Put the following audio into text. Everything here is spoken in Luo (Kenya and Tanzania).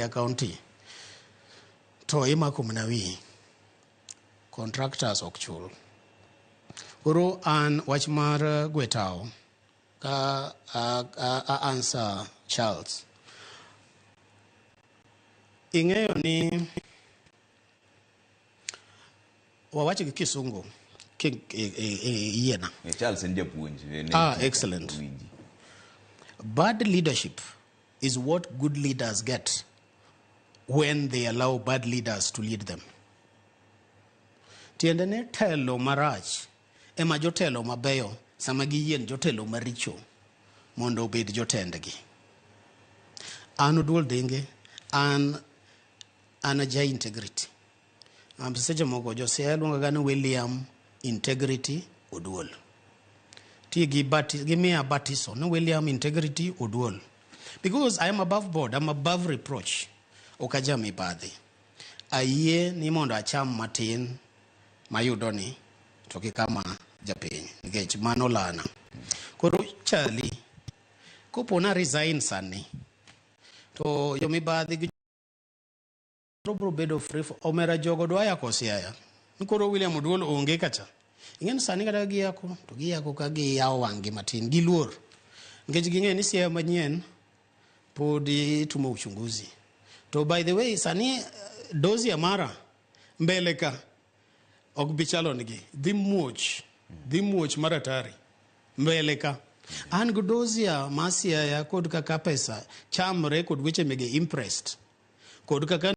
county to imako mnawi contractors okchul uru an wach mar gwetao ka answer Charles ing'eyo ni wawache gi kisungu yena Charles njapuonj excellent. Bad leadership is what good leaders get when they allow bad leaders to lead them. Tiende ne telo marach ema jotelo mabeyo sama giyien jotelo maricho mondo obed jotendgi. An Oduol Denge an aja integrity. Seche moko jo Siaya luonga gani William Integrity Oduol. Give me a batiso, no William Integrity Oduol. Because I am above board, I am above reproach. Jomibadhi. Aye ni mondo acham matin mayudoni toki kama japiny. Nikech mano lana. Koro chali kopona resign sani. To jomibadhi gi bro bedo free for omera jogo dwa yako Siaya. Koro William Oduol onge kacha. Ingen sani kada gi yako to gi yako ka gi yawo wangi matin gi luor. Nikech ging'e ni Siaya manyien podi tumo uchunguzi. To by the way sani dozi amara mbele ka ok bichalo nigi dhi muoch maratari mbele ka an go dozi ya Siaya kod kaka pesa chamre kod weche mege impressed kod kaka